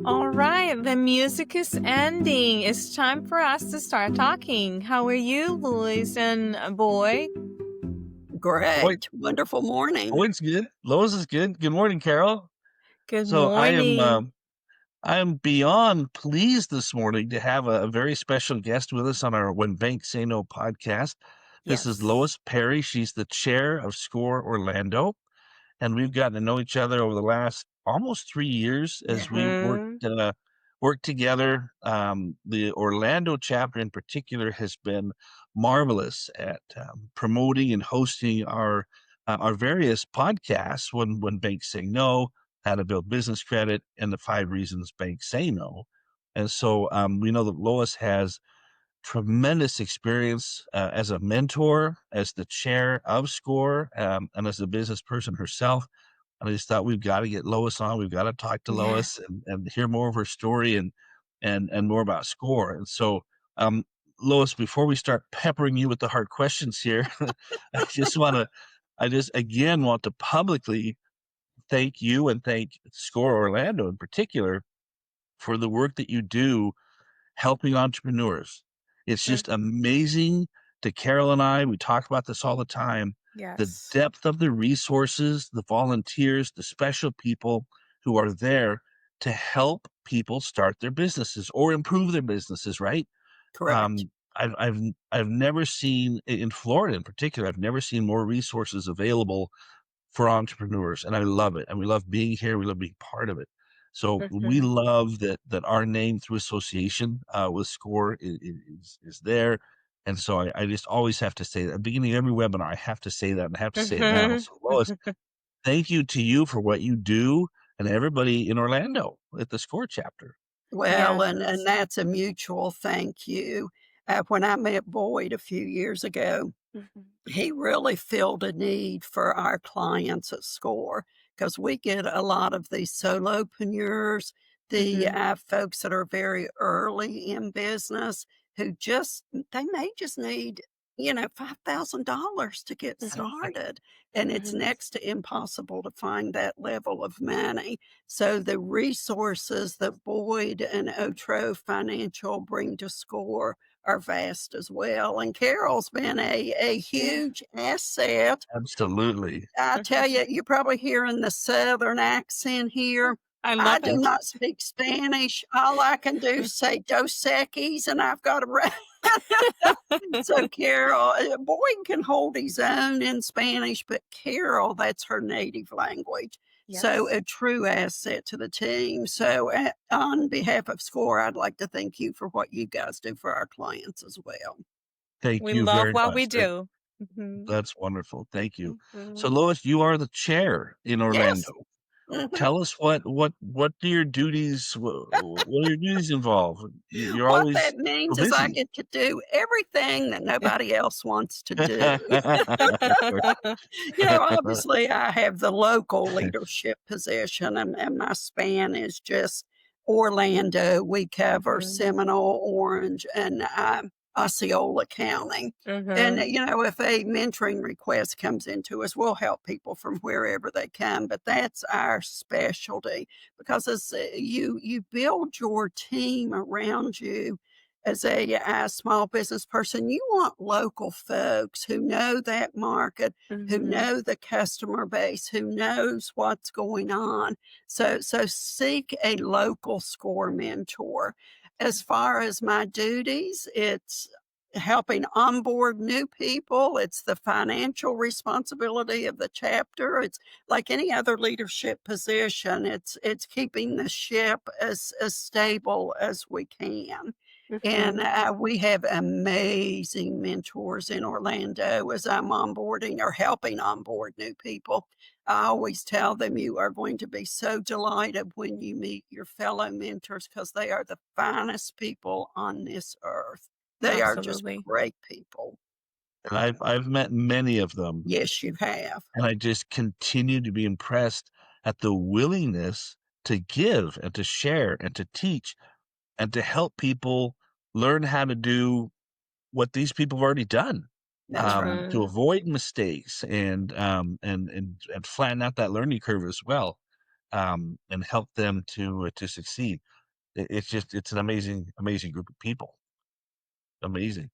All right, the music is ending. It's time for us to start talking. How are you, Lois and Boy? Boy, Great. Wonderful morning. Boyd's good. Lois is good. Good morning, Carol. Good So morning. I am beyond pleased this morning to have a very special guest with us on our When Banks Say No podcast. This is Yes. Lois Perry. She's the chair of SCORE Orlando, and we've gotten to know each other over the last almost 3 years as we Mm-hmm. worked together. The Orlando chapter in particular has been marvelous at promoting and hosting our various podcasts. When banks say no, how to build business credit, and the 5 reasons banks say no. And so we know that Lois has tremendous experience as a mentor, as the chair of SCORE, and as a business person herself. And I just thought we've got to get Lois on. We've got to talk to Yeah. Lois and hear more of her story and more about SCORE. And so, um, Lois, before we start peppering you with the hard questions here, I just want to, I just again want to publicly thank you and thank SCORE Orlando in particular for the work that you do helping entrepreneurs. It's just Mm-hmm. amazing to Karol and I. We talk about this all the time. The Yes. depth of the resources, the volunteers, the special people who are there to help people start their businesses or improve their businesses, right? Correct. Um, I've never seen in Florida in particular, I've never seen more resources available for entrepreneurs, and I love it. And we love being here. We love being part of it. So we Mm-hmm. love that our name through association with SCORE is there. And so I just always have to say that at the beginning of every webinar, I have to say that, and I have to say it now. So Lois, Mm-hmm. thank you to you for what you do and everybody in Orlando at the SCORE chapter. Well, and Yes. that's a mutual thank you. When I met Boyd a few years ago, Mm-hmm. he really filled a need for our clients at SCORE because we get a lot of these solopreneurs, the Mm-hmm. folks that are very early in business who they may just need, $5,000 to get started. And it's Mm-hmm. next to impossible to find that level of money. So the resources that Boyd and OTRO Financial bring to SCORE are vast as well. And Carol's been a Yeah. huge asset. Absolutely. I tell you, you're probably hearing the Southern accent here. I I love do it. not speak Spanish. All I can do is say Dos Equis, and I've got a so Carol, Boyd can hold his own in Spanish, but Carol, that's her native language. So Yes. a true asset to the team. So on behalf of SCORE, I'd like to thank you for what you guys do for our clients as well. Thank We you love very what we much. do. Mm-hmm. That's wonderful. Thank you. So Mm-hmm. Lois, you are the chair in Orlando. Yes. Mhm. Tell us what do your duties what are your duties involve? You're What always that so means is I busy. get to do everything that nobody else wants to do. Of course. Obviously, I have the local leadership position, and my span is just Orlando. We cover Mm-hmm. Seminole, Orange, and Osceola County. And, Mm-hmm. if a mentoring request comes into us, we'll help people from wherever they come. But that's our specialty because as you build your team around you, as a small business person, you want local folks who know that market, who Mm-hmm. know the customer base, who knows what's going on. So seek a local SCORE mentor. As far as my duties, it's helping onboard new people. It's the financial responsibility of the chapter. It's like any other leadership position. It's keeping the ship as stable as we can. And Mm-hmm. we have amazing mentors in Orlando as I'm onboarding or helping onboard new people. I always tell them you are going to be so delighted when you meet your fellow mentors because they are the finest people on this earth. They are just Absolutely. great people. And I've met many of them, Yes, you have. and I just continue to be impressed at the willingness to give and to share and to teach and to help people learn how to do what these people have already done, That's right. to Mm-hmm. avoid mistakes and flatten out that learning curve as well, and help them to succeed. it's an amazing group of people. Amazing.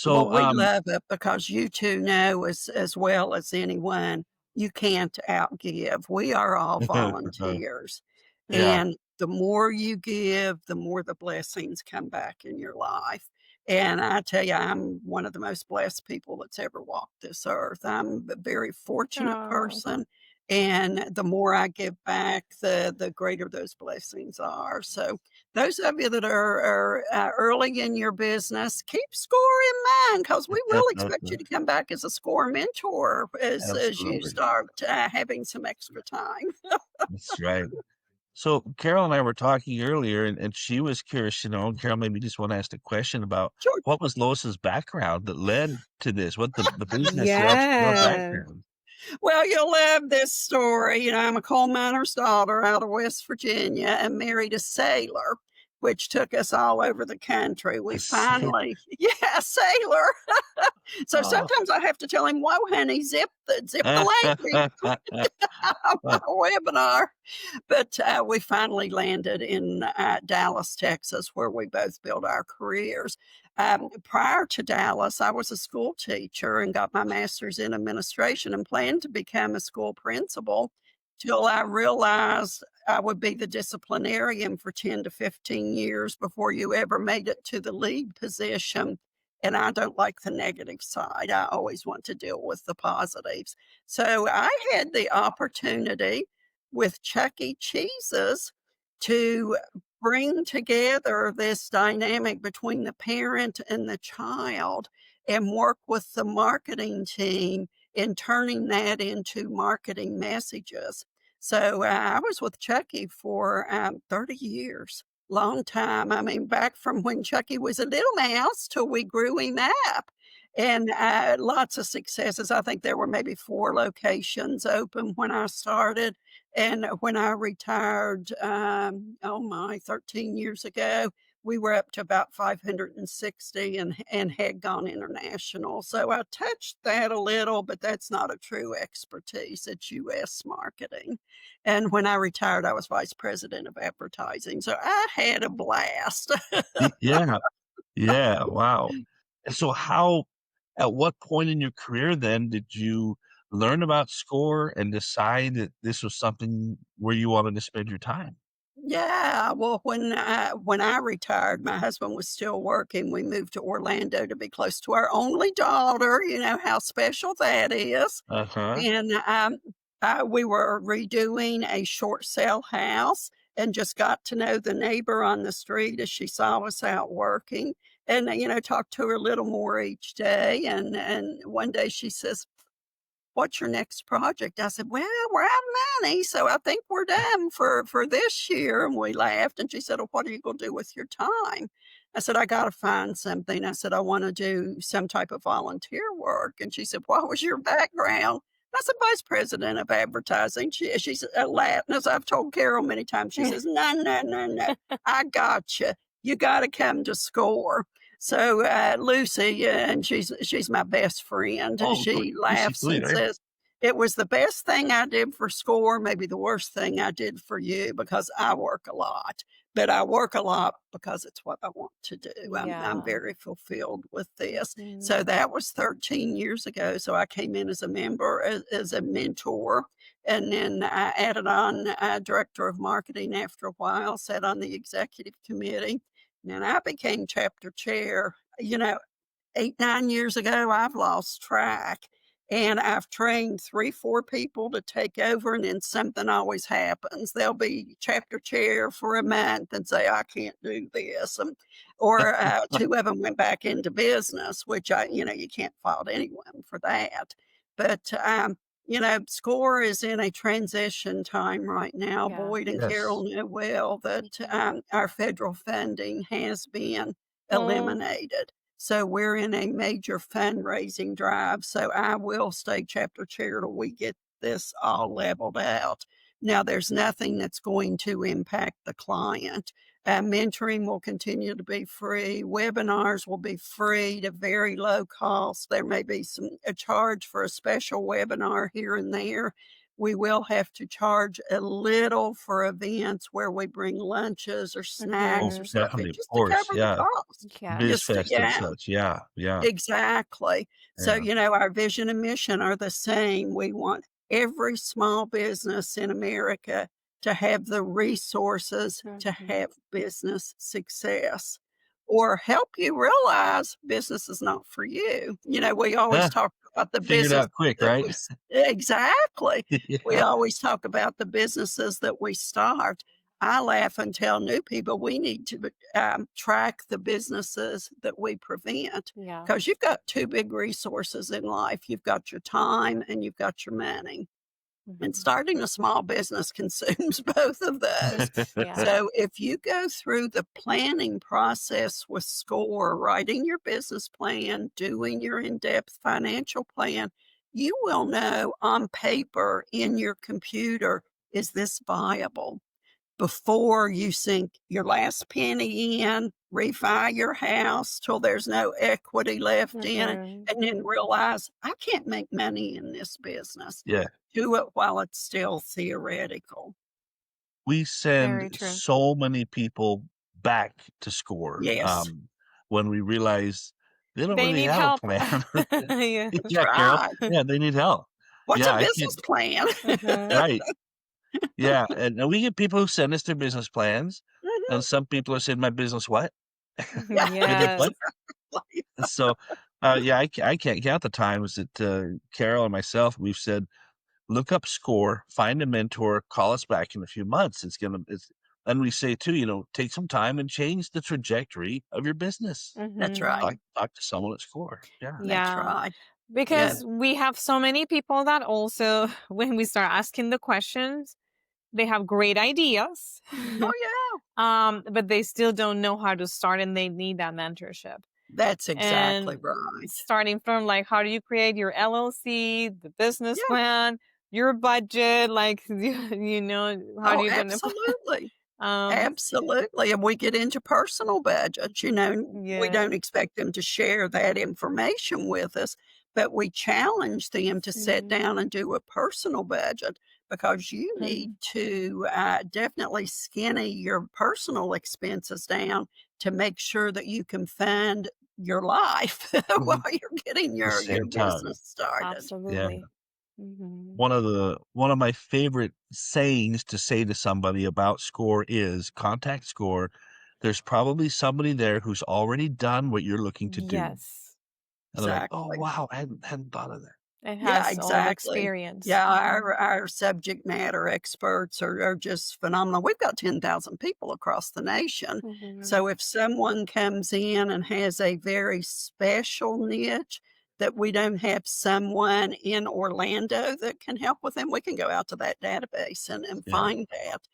Well, So, we love it because you 2 know as well as anyone, you can't outgive. We are all volunteers, yeah, and the more you give, the more the blessings come back in your life, and I tell you, I'm one of the most blessed people that's ever walked this earth. I'm a very fortunate Oh, person, and the more I give back, the greater those blessings are. So those of you that are early in your business, keep score in mind because we will expect you to come back as a score mentor as you absolutely. start having some extra time. That's right. So Carol and I were talking earlier, and she was curious, Carol, maybe just want to ask a question about Sure. what was Lois's background that led to this? What the business, the entrepreneur yeah. background? Well, you'll love this story. I'm a coal miner's daughter out of West Virginia and married a sailor, which took us all over the country. We A sailor. finally, yeah, sailor. So Oh. sometimes I have to tell him, "Whoa, honey, zip the language." on my Oh, webinar. But we finally landed in Dallas, Texas, where we both built our careers. Prior to Dallas, I was a school teacher and got my master's in administration and planned to become a school principal till I realized I would be the disciplinarian for 10 to 15 years before you ever made it to the lead position. And I don't like the negative side. I always want to deal with the positives. So I had the opportunity with Chuck E. Cheese's to bring together this dynamic between the parent and the child and work with the marketing team in turning that into marketing messages. So I was with Chucky for 30 years, long time. I mean, back from when Chucky was a little mouse till we grew him up. And lots of successes. I think there were maybe 4 locations open when I started. And when I retired, oh my, 13 years ago, we were up to about 560 and had gone international. So I touched that a little, but that's not a true expertise. It's US marketing. And when I retired, I was vice president of advertising. So I had a blast. yeah, yeah, wow. And so at what point in your career then did you learn about SCORE and decide that this was something where you wanted to spend your time? Yeah, well, when I retired, my husband was still working. We moved to Orlando to be close to our only daughter. You know how special that is. Uh-huh. And we were redoing a short sale house and just got to know the neighbor on the street as she saw us out working, and talked to her a little more each day. And one day she says, "What's your next project?" I said, "Well, we're out of money, so I think we're done for this year." And we laughed, and she said, "Well, what are you gonna do with your time?" I said, "I gotta find something." I said, "I wanna do some type of volunteer work." And she said, "What was your background?" I said, "Vice president of advertising." She said, laughed, and as I've told Karol many times, she says, "No, no, no, no, I got you. You gotta come to SCORE." So, Lucy, and she's my best friend, Oh, she Lucy laughs and Toledo. says, "It was the best thing I did for SCORE, maybe the worst thing I did for you because I work a lot, but I work a lot because it's what I want to do. I'm Yeah. very fulfilled with this." So Mm. that was 13 years ago. So I came in as a member, as a mentor, and then I added on director of marketing after a while, sat on the executive committee, and I became chapter chair, 8, 9 years ago. I've lost track. And I've trained 3, 4 people to take over, and then something always happens. They'll be chapter chair for a month and say, "I can't do this." Or 2 of them went back into business, which you can't fault anyone for that. But SCORE is in a transition time right now. Yeah. Boyd and Carol Yes. know well that our federal funding has been Mm. eliminated. So we're in a major fundraising drive. So I will stay chapter chair till we get this all leveled out. Now, there's nothing that's going to impact the client. Mentoring will continue to be free. Webinars will be free to very low cost. There may be a charge for a special webinar here and there, we will have to charge a little for events where we bring lunches or snacks Oh, or Mhm. stuff in definitely, of just to course, cover the yeah. cost. Just to, BizFest and yeah. such, yeah, yeah, Exactly. So, yeah. our vision and mission are the same. We want every small business in America to have the resources to Mhm. have business success or help you realize business is not for you. We always Ah, talk about the figured business out quick, that right? exactly. We Yeah. always talk about the businesses that we start. I laugh and tell new people we need to track the businesses that we prevent Yeah. because you've got two big resources in life. You've got your time and you've got your money. And Mhm. starting a small business consumes both of those. Yeah. So if you go through the planning process with SCORE, writing your business plan, doing your in-depth financial plan, you will know on paper in your computer, is this viable? Before you sink your last penny in, refi your house till there's no equity left in it, Mhm. and then realize, "I can't make money in this business." Yeah. Do it while it's still theoretical. We send Very true. so many people back to SCORE, Yes, when we realize they don't They really need have a help. plan. Yeah. that's Yeah, Carol. right. Yeah, they need help. What's Yeah, a I can't. business plan? Mhm. Right. Yeah, and we get people who send us their business plans, Mhm. and some people are saying, "My business what? Yeah, Business Yes. what?" exactly. So, yeah, I can't count the times that, Carol and myself, we've said, "Look up SCORE, find a mentor, call us back in a few months." It's and we say too, take some time and change the trajectory of your business. That's Mhm. right. Talk to someone at SCORE. Yeah. That's Yeah. right. Yeah. Yeah. Because we have so many people that also, when we start asking the questions, they have great ideas, Oh, yeah. but they still don't know how to start and they need that mentorship. That's exactly And right. starting from like, how do you create your LLC, the business Yeah. plan, your budget, like, how do Oh, you going to, absolutely. um, Absolutely, and we get into personal budgets, we yeah. don't expect them to share that information with us, but we challenge them to sit Mhm. down and do a personal budget because you need Mhm. to, definitely skinny your personal expenses down to make sure that you can fund your life while Mhm. you're getting The your same time. business started. Yeah. Absolutely. Mhm. One of my favorite sayings to say to somebody about SCORE is contact SCORE. There's probably somebody there who's already done what you're looking to do. Yes. And they're like, "Oh, Exactly. wow, I hadn't thought of that." It Yeah, has all the exactly. experience. Yeah, Mhm. our subject matter experts are just phenomenal. We've got 10,000 people across the nation. Mhm. So if someone comes in and has a very special niche that we don't have someone in Orlando that can help with them, we can go out to that database and Yeah. find that.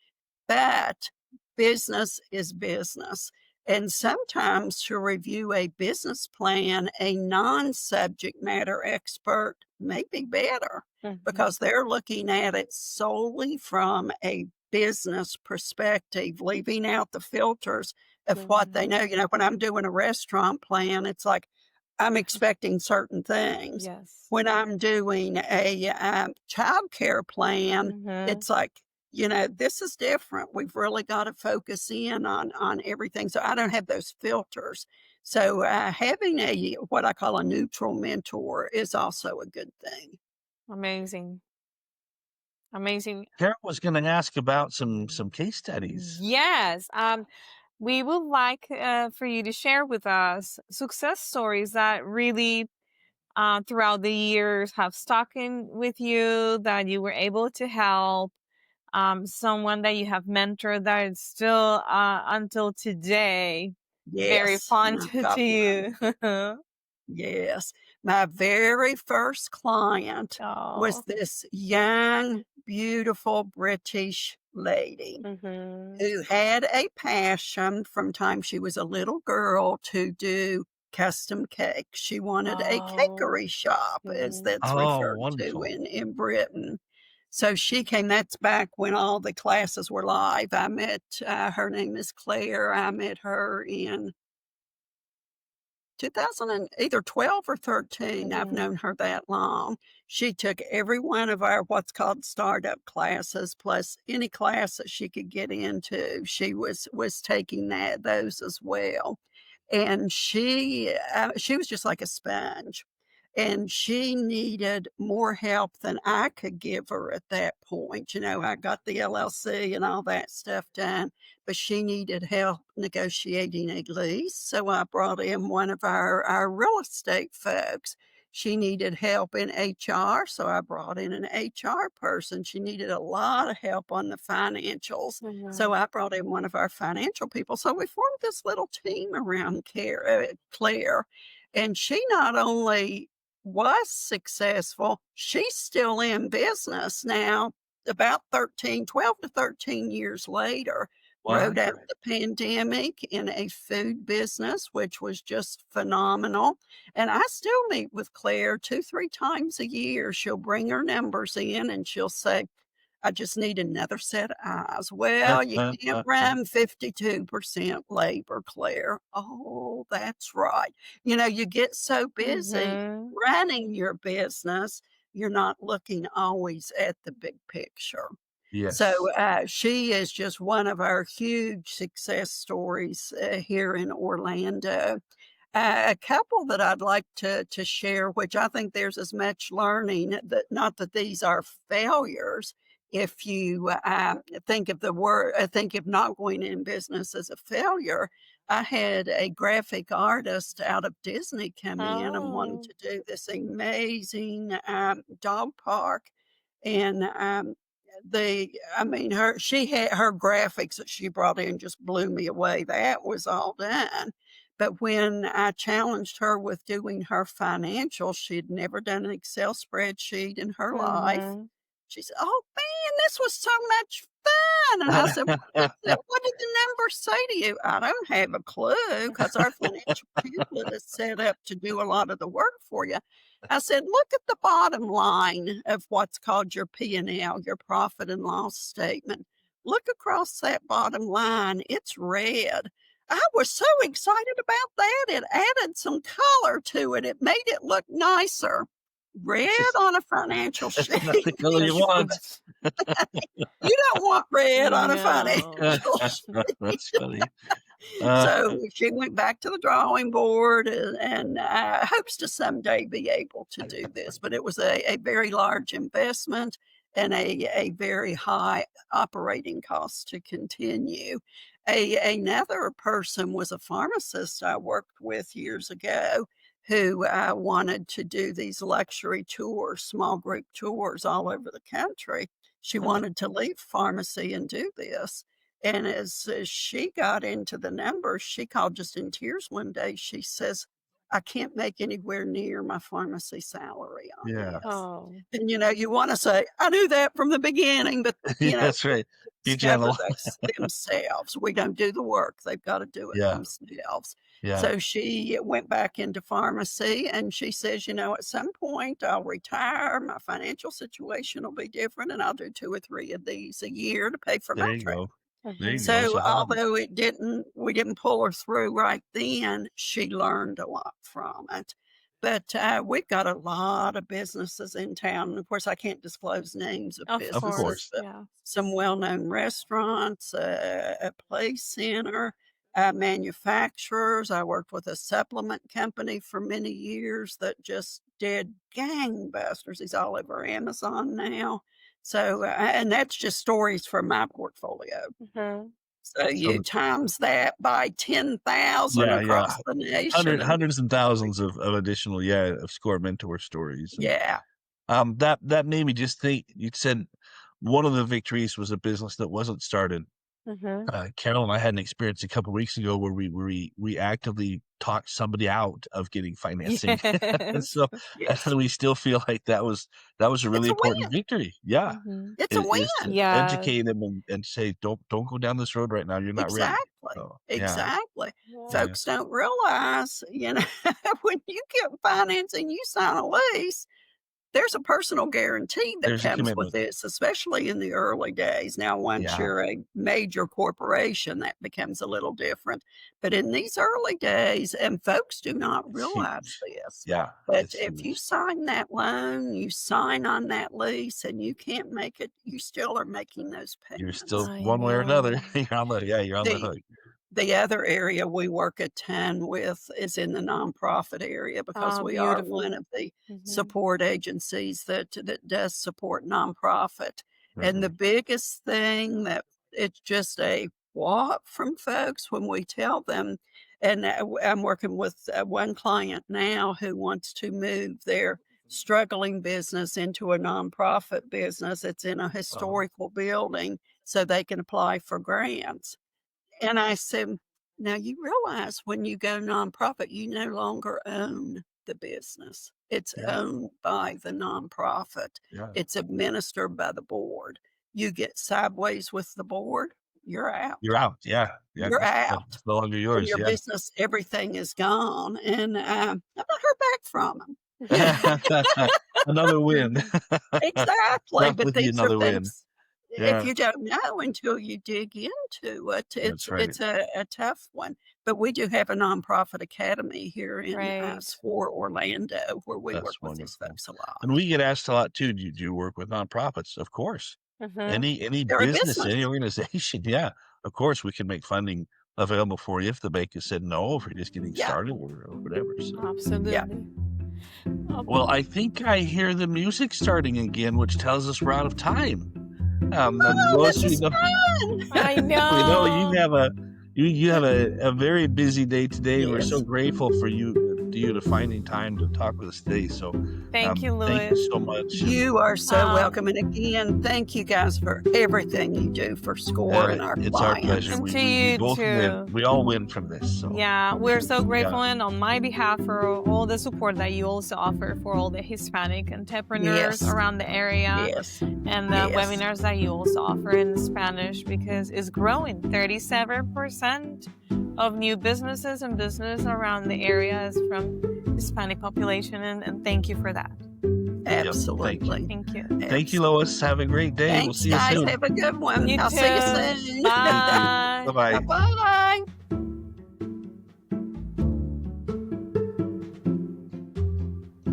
But business is business. And sometimes to review a business plan, a non subject matter expert may be better Mhm. because they're looking at it solely from a business perspective, leaving out the filters of what they Mhm. know. When I'm doing a restaurant plan, it's like I'm expecting certain things. Yes. When I'm doing a child care plan, Mhm. it's like, this is different. We've really got to focus in on everything. So I don't have those filters. So having a what I call a neutral mentor is also a good thing. Amazing. Amazing. Carol was gonna ask about some case studies. Yes. We would like for you to share with us success stories that really, throughout the years, have stuck in with you, that you were able to help, someone that you have mentored that is still, until today, very Yes, fun and I've got to one. you. Yes. My very first client was Oh. this young, beautiful British lady Mhm. who had a passion from time she was a little girl to do custom cakes. She wanted a Oh. cakery shop, as Mhm. that's Oh, referred to wonderful. in Britain. So she came, that's back when all the classes were live. I met her name is Claire. I met her in 2000 and either 12 or 13. I've Mhm. known her that long. She took every one of our what's called startup classes, plus any class that she could get into. She was taking those as well, and she was just like a sponge. And she needed more help than I could give her at that point. You know, I got the LLC and all that stuff done, but she needed help negotiating a lease. So I brought in one of our real estate folks. She needed help in HR, so I brought in an HR person. She needed a lot of help on the financials, so Mhm. I brought in one of our financial people. So we formed this little team around Claire, and she not only was successful, she's still in business now, about 12 to 13 years later. Rode Wow. out the pandemic in a food business, which was just phenomenal. And I still meet with Claire 2, 3 times a year. She'll bring her numbers in and she'll say, I just need another set of eyes. Well, you can't run 52% labor, Claire. Oh, that's right. You know, you get so busy Mhm. running your business, you're not looking always at the big picture. So, Yes. she is just one of our huge success stories, here in Orlando. A couple that I'd like to share, which I think there's as much learning that not that these are failures. If you, think of not going in business as a failure, I had a graphic artist out of Disney come in and wanted Oh. to do this amazing, dog park, and, I mean, she had her graphics that she brought in just blew me away. That was all done. But when I challenged her with doing her financials, she'd never done an Excel spreadsheet in her life. Mhm. She said, "Oh, man, this was so much fun." And I said, what did the numbers say to you?" "I don't have a clue because our financial template is set up to do a lot of the work for you." I said, "Look at the bottom line of what's called your P&L, your profit and loss statement. Look across that bottom line. It's red." I was so excited about that. It added some color to it. It made it look nicer. Red It's just on a financial it's not sheet the color you is red. want. You don't want red on a No. financial sheet. That's funny. Uh, So she went back to the drawing board and hopes to someday be able to do this. But it was a very large investment and a very high operating cost to continue. Another person was a pharmacist I worked with years ago who wanted to do these luxury tours, small group tours all over the country. She wanted to leave pharmacy and do this. And as she got into the numbers, she called just in tears one day. She says, "I can't make anywhere near my pharmacy salary on yeah. this." Oh. And, you know, you wanna say, "I knew that from the beginning," but, Yeah, you know, that's right. Be discover gentle. this themselves. We don't do the work, they've gotta do it Yeah, themselves. yeah. So she went back into pharmacy, and she says, "You know, at some point, I'll retire, my financial situation will be different, and I'll do 2 or 3 of these a year to pay for my There you trip." go. There you Mhm. go. So, So how although we didn't pull her through right then, she learned a lot from it. But, we've got a lot of businesses in town. Of course, I can't disclose names of Of of businesses, course, course. but yeah. some well-known restaurants, a play center, manufacturers. I worked with a supplement company for many years that just did gangbusters. He's all over Amazon now. So, and that's just stories from my portfolio. Mhm. So you So times that by 10,000 yeah, yeah. across the nation and Hundreds and thousands of additional, yeah, of score mentor stories. And yeah. that made me just think. You said one of the victories was a business that wasn't started. Mhm. Carol and I had an experience a couple weeks ago where we actively talked somebody out of getting financing, and Yes. so Yes. and we still feel like that was a really It's a important win. victory. Yeah, Mhm. It's a is to win. Yeah. educate them and say, don't go down this road right now. You're not ready. Exactly. So yeah, Exactly. Yeah. yeah, Folks don't realize, when you get financing, you sign a lease. there's a personal guarantee that There's a comes with commitment. this, especially in the early days. Now, once Yeah. you're a major corporation, that becomes a little different. But in these early days, and folks do not It's realize huge. this, Yeah, but it's if you huge. sign that loan, you sign on that lease, and you can't make it, you still are making those You're payments. still I one way or another, know. you're on the The hook. the other area we work a ton with is in the nonprofit area because Ah, we are one beautiful. of the Mhm. support agencies that does support nonprofit. And the Mhm. biggest thing that it's just a what from folks when we tell them, and I'm working with one client now who wants to move their struggling business into a nonprofit business. It's in a Uh-huh. historical building so they can apply for grants. And I said, "Now you realize when you go nonprofit, you no longer own the business. It's Yeah, owned by the nonprofit. yeah. It's administered by the board. You get sideways with the board, you're out. You're out. Yeah, yeah. You're It's out. no longer And yours. your Yeah. business, everything is gone." And I've not heard back from them. Another win. Exactly, but Definitely these are another win. things if Yeah, you don't know until you dig into it, that's right. it's a tough one, but we do have a nonprofit academy here in, Right. SFOR Orlando where we work That's with these wonderful. folks a lot. And we get asked a lot too, do you work with nonprofits? Of course. Mhm. Any They're a business, any business. organization, yeah, of course, we can make funding available for you if the bank has said no, if you're just getting Yeah, started or whatever. So, yeah. Absolutely. Oh, well, I think I hear the music starting again, which tells us we're out of time. And Oh, Lois, this is fun. I we know you know. have a very busy day today. We're so Yes. grateful for you to finding time to talk with us today. So, Thank you, thank you Louis. so much. And You are so Um, welcome, and again, thank you guys for everything you do for SCORE and our it's our pleasure. clients. and to We you both win. too. We all win from this. So, Yeah, we're so yeah, grateful, and on my behalf, for all the support that you also offer for all the Hispanic entrepreneurs Yes, around the area, yes, and the yes. webinars that you also offer in Spanish, because it's growing. 37% of new businesses and business around the area is from Hispanic population, and thank you for that. yep. Thank you. Absolutely. Thank you. Thank you, Absolutely. Lois. Have a great day. We'll Thanks, see you guys. soon. Have a good one. You I'll see you too. soon. Thank you. Bye. Bye bye. Bye-bye.